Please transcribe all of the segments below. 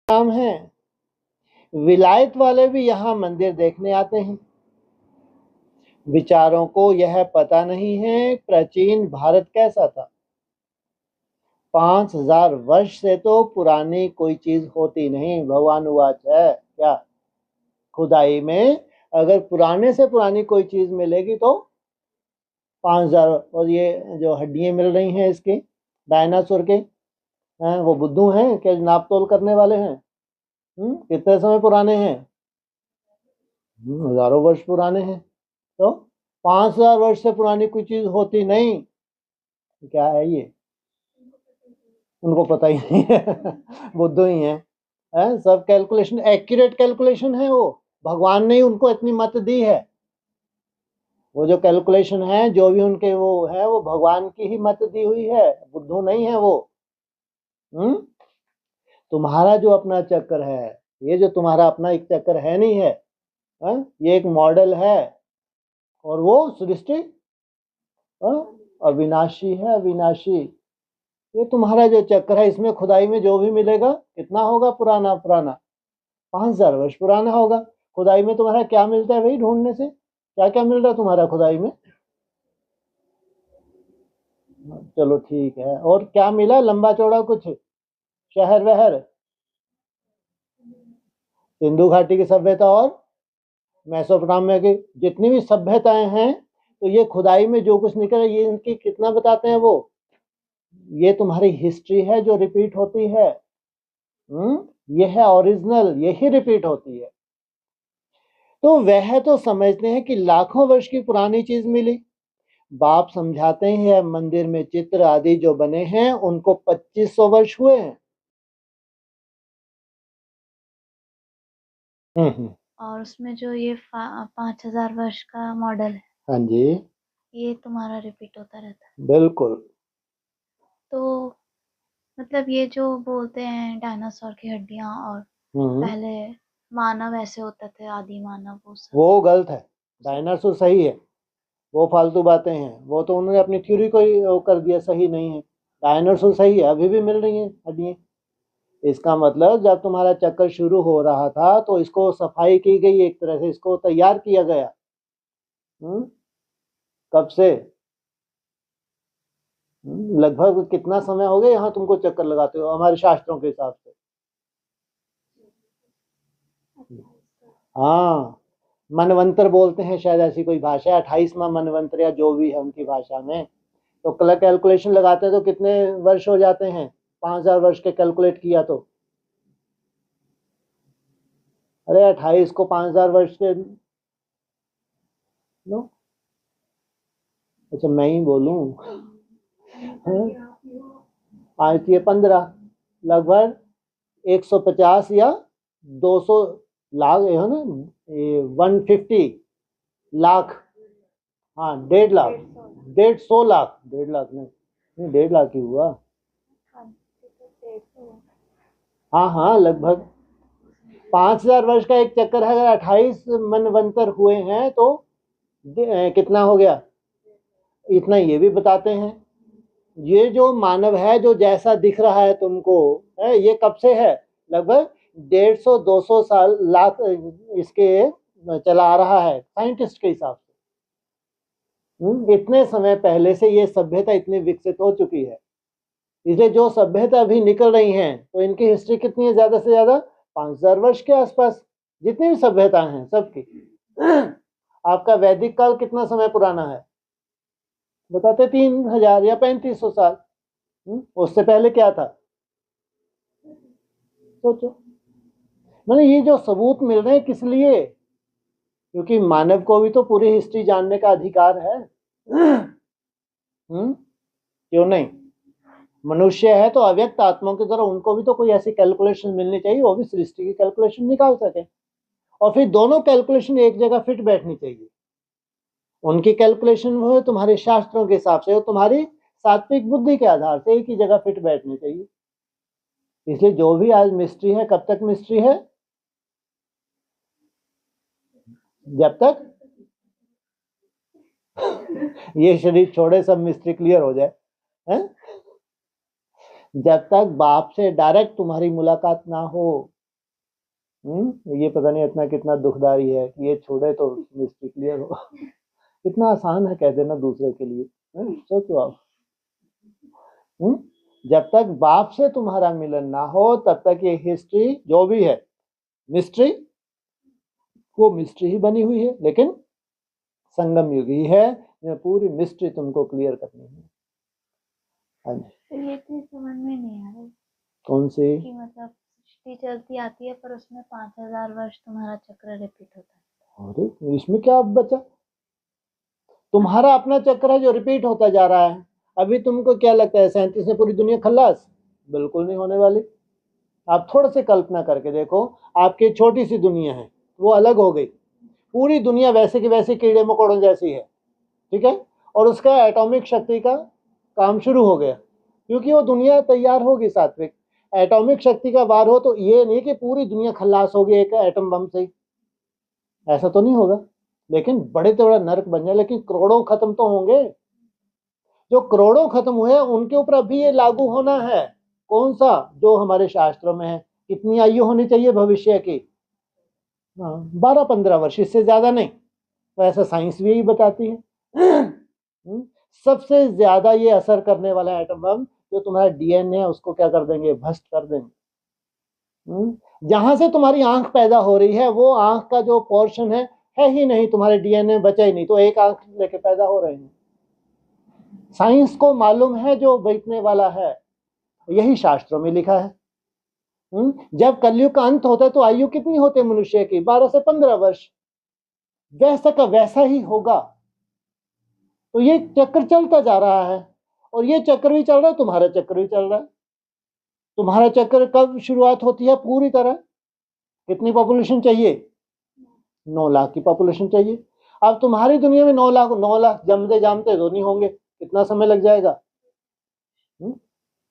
नाम है। विलायत वाले भी यहाँ मंदिर देखने आते हैं। विचारों को यह पता नहीं है प्राचीन भारत कैसा था। 5000 वर्ष से तो पुरानी कोई चीज होती नहीं। भगवान उवाच है क्या, खुदाई में अगर पुराने से पुरानी कोई चीज मिलेगी तो 5000। और ये जो हड्डियां मिल रही हैं इसके डायनासोर के हैं, वो बुद्धू हैं क्या नाप तोल करने वाले हैं? कितने समय पुराने हैं? हजारों वर्ष पुराने हैं। तो 5000 वर्ष से पुरानी कोई चीज होती नहीं। क्या है ये? उनको पता ही नहीं है। बुद्धू ही है, सब कैलकुलेशन एक्यूरेट कैलकुलेशन है। वो भगवान ने ही उनको इतनी मत दी है। वो जो कैलकुलेशन है जो भी उनके वो है वो भगवान की ही मत दी हुई है, बुद्धू नहीं है वो। तुम्हारा जो अपना चक्कर है, ये जो तुम्हारा अपना एक चक्कर है नहीं है, ये एक मॉडल है। और वो सृष्टि अविनाशी है, अविनाशी। ये तुम्हारा जो चक्कर है इसमें खुदाई में जो भी मिलेगा कितना होगा? पुराना पुराना 5000 वर्ष पुराना होगा। खुदाई में तुम्हारा क्या मिलता है भाई? ढूंढने से क्या क्या मिल रहा है तुम्हारा खुदाई में? चलो ठीक है, और क्या मिला? लंबा चौड़ा कुछ शहर वहर? सिंधु घाटी की सभ्यता और मेसोपोटामिया की जितनी भी सभ्यताएं हैं, तो ये खुदाई में जो कुछ निकला ये इनकी कितना बताते हैं वो? ये तुम्हारी हिस्ट्री है जो रिपीट होती है। ये है ओरिजिनल, यही रिपीट होती है। तो वह तो समझते हैं कि लाखों वर्ष की पुरानी चीज मिली। बाप समझाते हैं मंदिर में चित्र आदि जो बने हैं उनको 2500 वर्ष हुए हैं। और उसमें जो ये 5000 वर्ष का मॉडल है, हाँ जी, ये तुम्हारा रिपीट होता रहता है। बिल्कुल। तो मतलब ये जो बोलते हैं डायनासोर की हड्डियां और पहले मानव ऐसे होते थे, आदि मानव, वो गलत है। डायनासोर सही है, वो फालतू बातें हैं। वो तो उन्होंने अपनी थ्योरी को ही वो कर दिया, सही नहीं है। डायनासोर सही है, अभी भी मिल रही हैं हड्डियां। इसका मतलब जब तुम्हारा चक्कर शुरू हो रहा था तो इसको सफाई की गई, एक तरह से इसको तैयार किया गया। कब से? लगभग कितना समय हो गया यहाँ तुमको चक्कर लगाते हो हमारे शास्त्रों के हिसाब से? हाँ, मनवंतर बोलते हैं शायद, ऐसी कोई भाषा है, 28वां मनवंतर या जो भी है उनकी भाषा में। तो कैलकुलेशन लगाते हैं तो कितने वर्ष हो जाते हैं? 5000 वर्ष के कैलकुलेट किया तो? अरे 28 को 5000 वर्ष के नो। अच्छा मैं ही बोलूं? 5 ये 15, लगभग 150 या 200 लाख है ना, 150 लाख। हाँ 1.5 लाख, 150 लाख, 1.5 लाख नहीं, 1.5 लाख ही हुआ। हाँ हाँ लगभग 5000 वर्ष का एक चक्कर है। अगर 28 मनवंतर हुए हैं तो कितना हो गया? इतना ये भी बताते हैं। ये जो मानव है जो जैसा दिख रहा है तुमको है, ये कब से है? लगभग 150-200 साल लाख इसके चला आ रहा है साइंटिस्ट के हिसाब से। इतने समय पहले से ये सभ्यता इतनी विकसित हो चुकी है। इसलिए जो सभ्यता अभी निकल रही हैं तो इनकी हिस्ट्री कितनी है? ज्यादा से ज्यादा 5000 वर्ष के आसपास। जितनी भी सभ्यता हैं सबकी। आपका वैदिक काल कितना समय पुराना है? बताते 3000 या 3500 साल। उससे पहले क्या था? सोचो। मैंने ये जो सबूत मिल रहे हैं किस लिए? क्योंकि मानव को भी तो पूरी हिस्ट्री जानने का अधिकार है। क्यों नहीं? मनुष्य है तो अव्यक्त आत्माओं की तरह उनको भी तो कोई ऐसी कैलकुलेशन मिलनी चाहिए, वो भी सृष्टि की कैलकुलेशन निकाल सके। और फिर दोनों कैलकुलेशन एक जगह फिट बैठनी चाहिए। उनकी कैलकुलेशन वो है तुम्हारे शास्त्रों के हिसाब से, और तुम्हारी सात्विक बुद्धि के आधार से एक ही जगह फिट बैठनी चाहिए। इसलिए जो भी आज मिस्ट्री है, कब तक मिस्ट्री है? जब तक ये शरीर छोड़े सब मिस्ट्री क्लियर हो जाए है? जब तक बाप से डायरेक्ट तुम्हारी मुलाकात ना हो, ये पता नहीं इतना कितना दुखदारी है कि ये छोड़े तो मिस्ट्री क्लियर हो। कितना आसान है कह देना दूसरे के लिए। सोचो आप। जब तक बाप से तुम्हारा मिलन ना हो तब तक ये हिस्ट्री जो भी है मिस्ट्री, वो मिस्ट्री ही बनी हुई है। लेकिन संगम युग ही है, पूरी मिस्ट्री तुमको क्लियर करनी है। हाँ जी। तो ये चीज समझ में नहीं आ रही। कौन सी? कि मतलब सृष्टि चलती आती है पर उसमें 5000 वर्ष तुम्हारा चक्र रिपीट होता है। अरे इसमें क्या बचा? तुम्हारा अपना चक्र है जो रिपीट होता जा रहा है। अभी तुमको क्या लगता है 37 में पूरी दुनिया खल्लास? बिल्कुल नहीं होने वाली। आप थोड़ा से कल्पना करके देखो, आपकी छोटी सी दुनिया है वो अलग हो गई, पूरी दुनिया वैसे की वैसे कीड़े मकोड़ों जैसी है, ठीक है, और उसका एटॉमिक शक्ति का काम शुरू हो गया, क्योंकि वो दुनिया तैयार होगी सात्विक। एटॉमिक शक्ति का वार हो तो ये नहीं कि पूरी दुनिया खल्लास होगी एक एटम बम से, ऐसा तो नहीं होगा। लेकिन बड़े तो बड़ा नर्क बन जाए, लेकिन करोड़ों खत्म तो होंगे। जो करोड़ों खत्म हुए उनके ऊपर अभी ये लागू होना है। कौन सा? जो हमारे शास्त्रों में है। कितनी आयु होनी चाहिए भविष्य की? 12-15 वर्ष, इससे ज्यादा नहीं। तो ऐसा साइंस भी यही बताती है। सबसे ज्यादा ये असर करने वाला एटम बम जो तुम्हारा डीएनए है उसको क्या कर देंगे? भस्म कर देंगे। जहां से तुम्हारी आंख पैदा हो रही है वो आंख का जो पोर्शन है ही नहीं, तुम्हारे डीएनए बचा ही नहीं, तो एक आंख लेके पैदा हो रहे हैं। साइंस को मालूम है जो बीतने वाला है, यही शास्त्रों में लिखा है। जब कलयुग का अंत होता है तो आयु कितनी होती है मनुष्य की? 12 से 15 वर्ष। वैसा का वैसा ही होगा। तो ये चक्र चलता जा रहा है, और ये चक्र भी चल रहा है, तुम्हारा चक्र भी चल रहा है। तुम्हारा चक्र कब शुरुआत होती है पूरी तरह? कितनी पॉपुलेशन चाहिए? 9 लाख की पॉपुलेशन चाहिए। अब तुम्हारी दुनिया में 9 लाख जमते जामते तो नहीं होंगे, कितना समय लग जाएगा?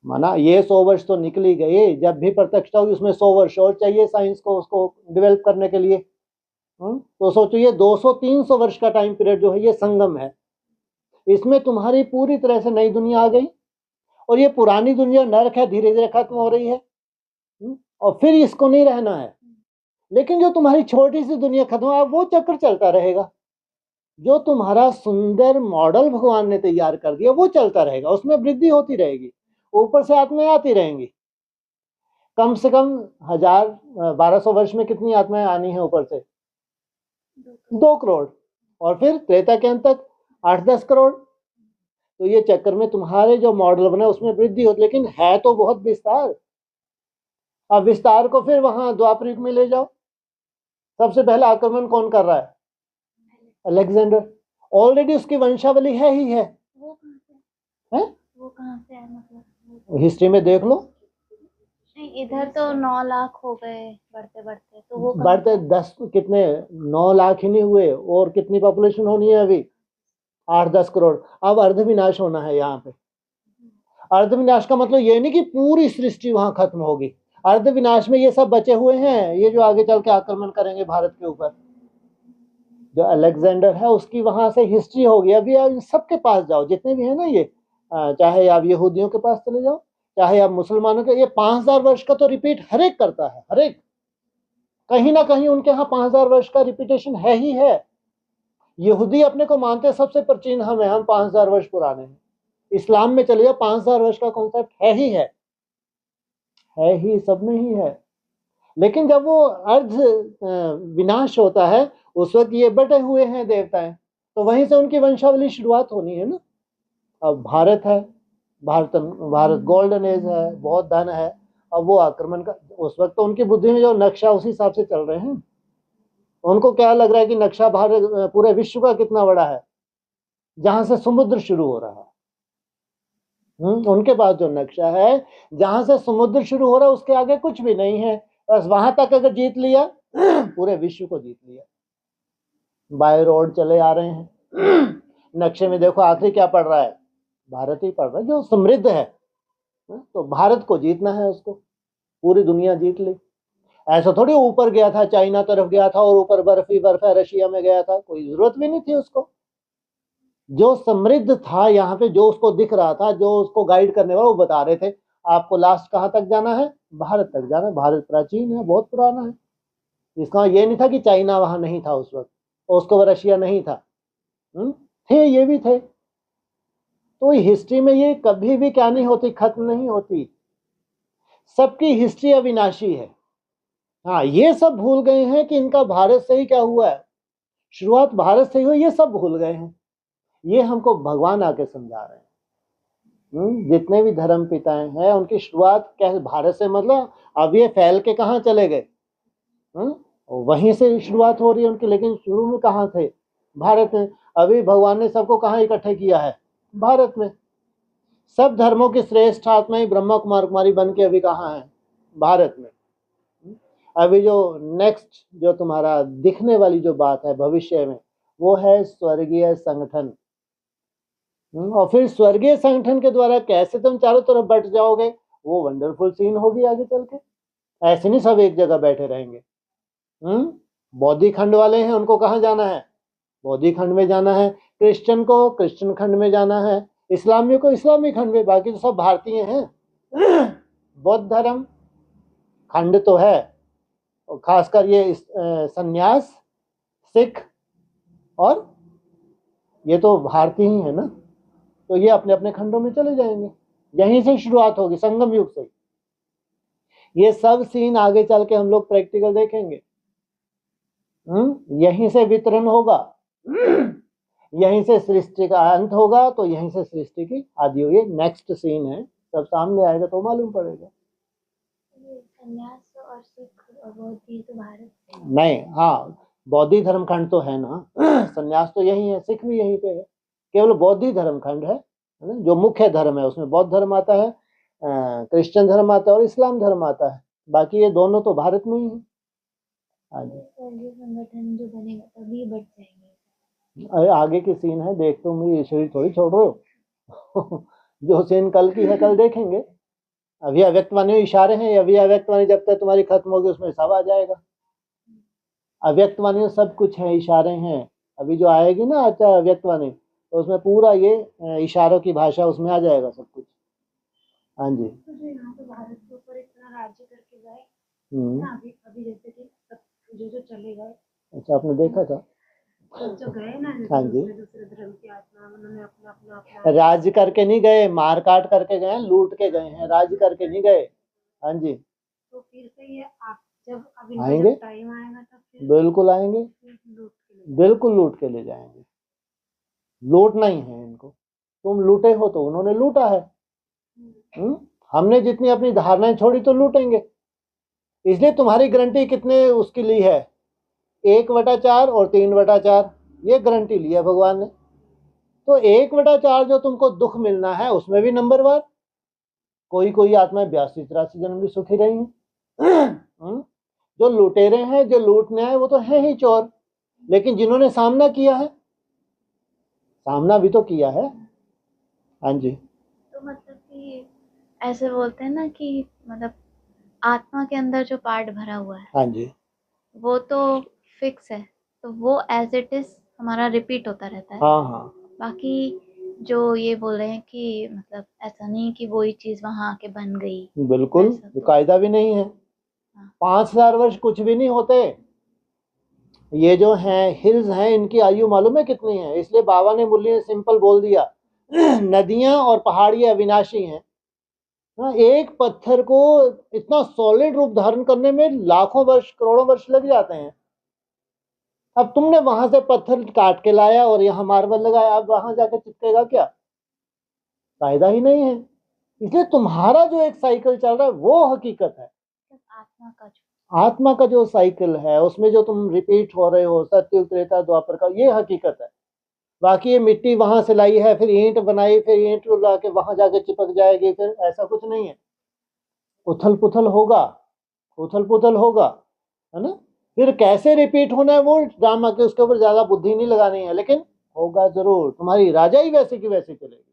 माना ये 100 वर्ष तो निकल ही गए, जब भी प्रत्यक्षता होगी उसमें 100 वर्ष और चाहिए साइंस को उसको डेवलप करने के लिए। तो सोचो ये 200-300 वर्ष का टाइम पीरियड जो है ये संगम है। इसमें तुम्हारी पूरी तरह से नई दुनिया आ गई, और ये पुरानी दुनिया नरक है धीरे धीरे खत्म हो रही है, और फिर इसको नहीं रहना है। लेकिन जो तुम्हारी छोटी सी दुनिया खत्म हो, वो चक्र चलता रहेगा। जो तुम्हारा सुंदर मॉडल भगवान ने तैयार कर दिया वो चलता रहेगा, उसमें वृद्धि होती रहेगी, ऊपर से आत्माएं आती रहेंगी। कम से कम 1200 वर्ष में कितनी आत्माएं आनी है ऊपर से? 2 करोड़। और फिर त्रेता के अंत तक 8-10 करोड़। तो ये चक्कर में तुम्हारे जो मॉडल बने उसमें वृद्धि होती, लेकिन है तो बहुत विस्तार। अब विस्तार को फिर वहां द्वापर युग में ले जाओ। सबसे पहला आक्रमण कौन कर रहा है? अलेक्जेंडर। ऑलरेडी उसकी वंशावली है ही है। वो कहाँ से है? मतलब हिस्ट्री में देख लो। नहीं, इधर तो 9 लाख हो गए बढ़ते बढ़ते, तो वो बढ़ते 10 कितने? 9 लाख ही नहीं हुए, और कितनी पॉपुलेशन होनी है अभी? 8-10 करोड़। अब अर्धविनाश होना है यहाँ पे। अर्धविनाश का मतलब ये नहीं कि पूरी सृष्टि वहां खत्म होगी। अर्धविनाश में ये सब बचे हुए हैं, ये जो आगे चल के आक्रमण करेंगे भारत के ऊपर। जो अलेक्जेंडर है उसकी वहां से हिस्ट्री होगी। अभी आप सबके पास जाओ, जितने भी है ना ये, चाहे आप यहूदियों के पास चले जाओ, चाहे आप मुसलमानों के, ये 5000 वर्ष का तो रिपीट हर एक करता है। हर एक कहीं ना कहीं उनके यहाँ 5000 वर्ष का रिपीटेशन है ही है। यहूदी अपने को मानते सबसे प्राचीन हम 5000 वर्ष पुराने हैं। इस्लाम में चले जाओ 5000 वर्ष का कॉन्सेप्ट है ही, सब में ही है। लेकिन जब वो अर्ध विनाश होता है उस वक्त ये बटे हुए हैं देवताएं, तो वहीं से उनकी वंशावली शुरुआत होनी है ना। अब भारत है, भारत गोल्डन एज है, बहुत धन है। अब वो आक्रमण का उस वक्त तो उनकी बुद्धि में जो नक्शा उसी हिसाब से चल रहे हैं। उनको क्या लग रहा है कि नक्शा भारत पूरे विश्व का कितना बड़ा है, जहां से समुद्र शुरू हो रहा है। उनके पास जो नक्शा है जहां से समुद्र शुरू हो रहा है उसके आगे कुछ भी नहीं है। बस वहां तक अगर जीत लिया पूरे विश्व को जीत लिया। बाय रोड चले आ रहे हैं। नक्शे में देखो आखिरी क्या पड़ रहा है? भारत ही पड़ रहा है जो समृद्ध है। तो भारत को जीतना है, उसको पूरी दुनिया जीत ली। ऐसा थोड़ी ऊपर गया था, चाइना तरफ गया था और ऊपर बर्फ ही बर्फ है, रशिया में गया था, कोई जरूरत भी नहीं थी उसको। जो समृद्ध था यहाँ पे, जो उसको दिख रहा था, जो उसको गाइड करने वाला वो बता रहे थे आपको लास्ट कहाँ तक जाना है? भारत तक जाना है। भारत प्राचीन है, बहुत पुराना है। इसका ये नहीं था कि चाइना वहां नहीं था उस वक्त, उसको रशिया नहीं था, थे, ये भी थे। तो हिस्ट्री में ये कभी भी क्या नहीं होती, खत्म नहीं होती, सबकी हिस्ट्री अविनाशी है। हाँ, ये सब भूल गए हैं कि इनका भारत से ही क्या हुआ है, शुरुआत भारत से ही हुई, ये सब भूल गए हैं। ये हमको भगवान आके समझा रहे हैं। जितने भी धर्म पिताएं हैं उनकी शुरुआत कैसे भारत से, मतलब अब ये फैल के कहाँ चले गए, वहीं से शुरुआत हो रही है उनकी, लेकिन शुरू में कहाँ थे, भारत में। अभी भगवान ने सबको कहाँ इकट्ठे किया है, भारत में। सब धर्मों की श्रेष्ठ आत्मा ही ब्रह्मा कुमार कुमारी बन के अभी कहाँ है, भारत में। अभी जो नेक्स्ट जो तुम्हारा दिखने वाली जो बात है भविष्य में, वो है स्वर्गीय संगठन। और फिर स्वर्गीय संगठन के द्वारा कैसे तुम चारों तरफ बट जाओगे, वो वंडरफुल सीन होगी आगे चल के। ऐसे नहीं सब एक जगह बैठे रहेंगे। बौद्धि खंड वाले हैं, उनको कहाँ जाना है, बौद्धि खंड में जाना है। क्रिश्चियन को क्रिश्चियन खंड में जाना है, इस्लामियों को इस्लामी खंड में, बाकी तो सब भारतीय हैं। बौद्ध धर्म खंड तो है, और खासकर ये संन्यास, सिख, और ये तो भारतीय ही है ना, तो ये अपने अपने खंडों में चले जाएंगे। यहीं से शुरुआत होगी, संगम युग से। ये सब सीन आगे चल के हम लोग प्रैक्टिकल देखेंगे। यहीं से वितरण होगा, यहीं से सृष्टि का अंत होगा, तो यहीं से सृष्टि की आदि होगी। नेक्स्ट सीन है, सब सामने आएगा तो मालूम पड़ेगा। संन्यास और सिख और बौद्ध तो भारत नहीं, हाँ, बौद्धि धर्म खंड तो है ना। संन्यास तो यही है, सिख भी यहीं पे है, केवल बौद्धि धर्म खंड है ना, जो मुख्य धर्म है उसमें बौद्ध धर्म आता है, क्रिश्चियन धर्म आता है और इस्लाम धर्म आता है। बाकी ये दोनों तो भारत में ही है। संगठन जो बनेगा तभी बढ़ जाएंगे। आगे की सीन है, देख तुम ये शरीर थोड़ी छोड़ रहे हो। जो सीन कल की है कल देखेंगे। अभी अव्यक्तवाणी इशारे हैं, अभी अव्यक्तवाणी जब तक तुम्हारी खत्म होगी उसमें सब आ जाएगा। अव्यक्तवाणी सब कुछ है, इशारे हैं। अभी जो आएगी ना अच्छा अव्यक्तवाणी, तो उसमें पूरा ये इशारों की भाषा उसमें आ जाएगा सब कुछ। हाँ जी, तो जो यहाँ पे भारत के ऊपर इतना राज्य करके गए ना, अभी जैसे कि जो चले गए। अच्छा, आपने देखा था जो गए ना, हाँ जी, दूसरे धर्म की आत्मा, उन्होंने अपना राज्य करके नहीं गए, मार काट करके गए, लूट के गए हैं, राज्य करके नहीं गए। हाँ जी, तो फिर से ये आप जब आएंगे, टाइम आएगा तो फिर बिल्कुल आएंगे, बिल्कुल लूट के ले जाएंगे। लूटना ही है इनको। तुम लूटे हो तो उन्होंने लूटा है। हमने जितनी अपनी धारणाएं छोड़ी तो लूटेंगे। इसलिए तुम्हारी गारंटी कितने उसकी ली है, 1/4 और 3/4, ये गारंटी ली है भगवान ने। तो 1/4 जो तुमको दुख मिलना है उसमें भी नंबरवार। कोई आत्मा 82-83 जन्म भी सुखी रही है। जो लुटेरे हैं, जो लूटने आए, वो तो है ही चोर, लेकिन जिन्होंने सामना किया है, सामना भी तो किया है। हाँ जी, तो मतलब कि ऐसे बोलते हैं ना कि मतलब आत्मा के अंदर जो पार्ट भरा हुआ है, हाँ जी, वो तो फिक्स है, तो वो एज इट इज हमारा रिपीट होता रहता है। हाँ हाँ, बाकी जो ये बोल रहे हैं कि मतलब ऐसा नहीं कि वही चीज वहां आके बन गई, बिल्कुल, तो कायदा भी नहीं है। 5000 वर्ष कुछ भी नहीं होते। ये जो हैं हिल्स हैं, इनकी आयु मालूम है कितनी है? इसलिए बाबा ने मुरली ने सिंपल बोल दिया, नदियां और पहाड़ियां अविनाशी हैं। एक पत्थर को इतना सॉलिड रूप धारण करने में लाखों वर्ष करोड़ों वर्ष लग जाते हैं। अब तुमने वहां से पत्थर काट के लाया और यहाँ मार्बल लगाया, अब वहां जाकर चिपकेगा क्या? फायदा ही नहीं है। इसलिए तुम्हारा जो एक साइकिल चल रहा है वो हकीकत है। आत्मा का जो साइकिल है उसमें जो तुम रिपीट हो रहे हो, सत्युग त्रेता द्वापर का, ये हकीकत है। बाकी ये मिट्टी वहां से लाई है, फिर ईंट बनाई, फिर ईंट ला के वहां जाके चिपक जाएगी, फिर ऐसा कुछ नहीं है। उथल पुथल होगा, उथल पुथल होगा, है ना। फिर कैसे रिपीट होना है वो ड्रामा के, उसके ऊपर ज्यादा बुद्धि नहीं लगानी है, लेकिन होगा जरूर। तुम्हारी राजा ही वैसे की वैसी चलेगी।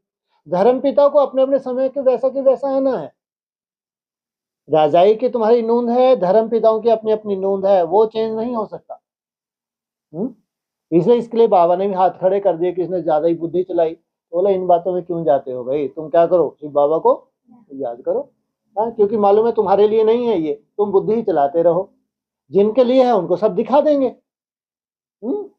धर्म पिता को अपने अपने समय के वैसा की वैसा आना है। राजाई की तुम्हारी नूंद है, धर्म पिताओं की अपनी अपनी नूंद है, वो चेंज नहीं हो सकता। इसलिए इसके लिए बाबा ने भी हाथ खड़े कर दिए कि इसने ज्यादा ही बुद्धि चलाई। बोला इन बातों में क्यों जाते हो भाई, तुम क्या करो, शिव बाबा को याद करो। क्योंकि मालूम है तुम्हारे लिए नहीं है ये, तुम बुद्धि ही चलाते रहो। जिनके लिए है उनको सब दिखा देंगे।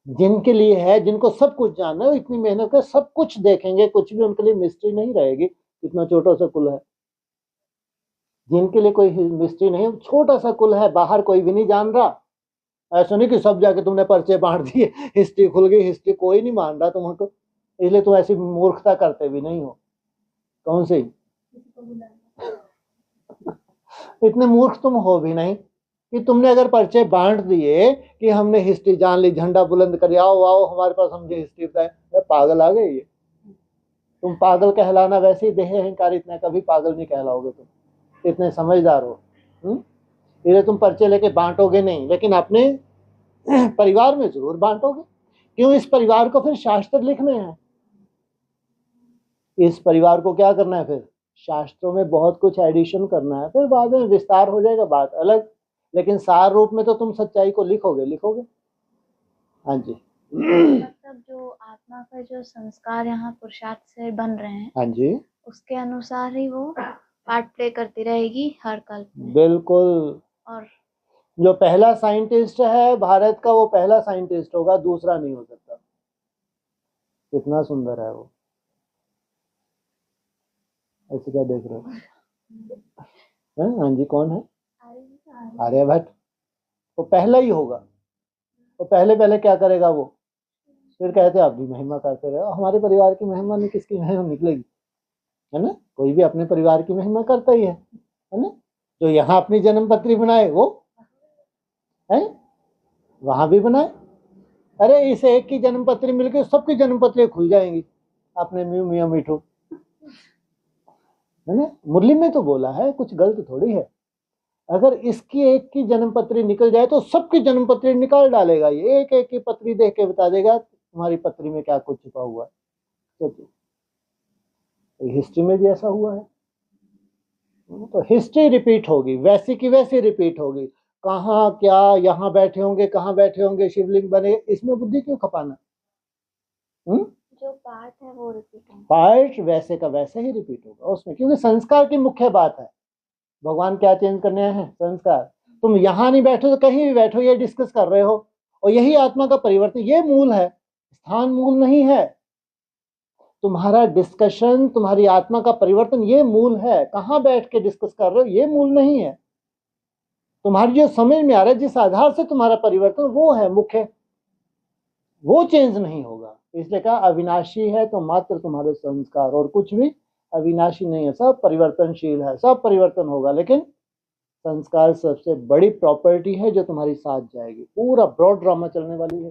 जिनके लिए है, जिनको सब कुछ जानना है, इतनी मेहनत कर सब कुछ देखेंगे, कुछ भी उनके लिए मिस्ट्री नहीं रहेगी। कितना छोटा सा कुल है, जिनके लिए कोई मिस्ट्री नहीं, छोटा सा कुल है, बाहर कोई भी नहीं जान रहा। ऐसा नहीं कि सब जाके तुमने पर्चे बांट दिए, हिस्ट्री खुल गई, हिस्ट्री कोई नहीं मान रहा तुमको, इसलिए तुम ऐसी मूर्खता करते भी नहीं हो। कौन सी? इतने मूर्ख तुम हो भी नहीं कि तुमने अगर पर्चे बांट दिए कि हमने हिस्ट्री जान ली, झंडा बुलंद कर, आओ आओ हमारे पास, हम ये हिस्ट्री बताए। पागल आ गए ये। तुम पागल कहलाना वैसे ही देह अहंकार, इतना कभी पागल नहीं कहलाओगे तुम, इतने समझदार हो। इसलिए तुम पर्चे लेके बांटोगे नहीं, लेकिन अपने परिवार में जरूर बांटोगे। क्यों? इस परिवार को फिर शास्त्र लिखने हैं। इस परिवार को क्या करना है? फिर शास्त्रों में बहुत कुछ एडिशन करना है, फिर बाद में विस्तार हो जाएगा, बात अलग। लेकिन सार रूप में तो तुम सच्चाई को लिखोगे। हाँ जी। मतलब जो आत्मा का जो संस्कार यहाँ पुरुषार्थ से बन रहे हैं, हाँ जी, उसके अनुसार ही वो पार्ट प्ले करती रहेगी हर कल्प में। बिल्कुल। और जो पहला साइंटिस्ट है भारत का, वो पहला साइंटिस्ट होगा, दूसरा नहीं हो सकता। कितना सुंदर है वो। ऐसे क्या देख रहे हो? हाँ जी, कौन है? आर्यभट्ट। वो पहला ही होगा। तो पहले क्या करेगा वो? फिर कहते हैं अपनी महिमा करते रहे। हमारे परिवार की महिमा नहीं, किसकी महिमा निकलेगी? है ना, कोई भी अपने परिवार की महिमा करता ही है ना। जो यहाँ अपनी जन्म पत्री बनाए वो है, वहां भी बनाए। अरे इस एक की जन्म पत्री मिलकर सबकी जन्म पत्री खुल जाएंगी, अपने मियाँ मीठू, है ना। मुरली में तो बोला है, कुछ गलत थोड़ी है। अगर इसकी एक की जन्म पत्री निकल जाए तो सबकी जन्म पत्री निकाल डालेगा। ये एक एक की पत्री देख के बता देगा तुम्हारी पत्री में क्या कुछ छुपा हुआ है। तो हिस्ट्री में भी ऐसा हुआ है। तो हिस्ट्री रिपीट होगी, वैसी की वैसी रिपीट होगी। कहाँ क्या यहाँ बैठे होंगे, कहाँ बैठे होंगे, शिवलिंग बने, इसमें बुद्धि क्यों खपाना? जो पार्ट है वो रिपीट होगा, पार्ट वैसे का वैसे ही रिपीट होगा उसमें, क्योंकि संस्कार की मुख्य बात है। भगवान क्या चेंज करने हैं? संस्कार। तुम यहाँ नहीं बैठो तो कहीं भी बैठो, ये डिस्कस कर रहे हो, और यही आत्मा का परिवर्तन, ये मूल है, स्थान मूल नहीं है। तुम्हारा डिस्कशन, तुम्हारी आत्मा का परिवर्तन, ये मूल है। कहाँ बैठ के डिस्कस कर रहे हो, ये मूल नहीं है। तुम्हारी जो समझ में आ रहा है, जिस आधार से तुम्हारा परिवर्तन, वो है मुख्य, वो चेंज नहीं होगा। इसलिए कहा अविनाशी है तो मात्र तुम्हारे संस्कार, और कुछ भी अविनाशी नहीं है, सब परिवर्तनशील है, सब परिवर्तन होगा। लेकिन संस्कार सबसे बड़ी प्रॉपर्टी है जो तुम्हारी साथ जाएगी। पूरा ब्रॉड ड्रामा चलने वाली है।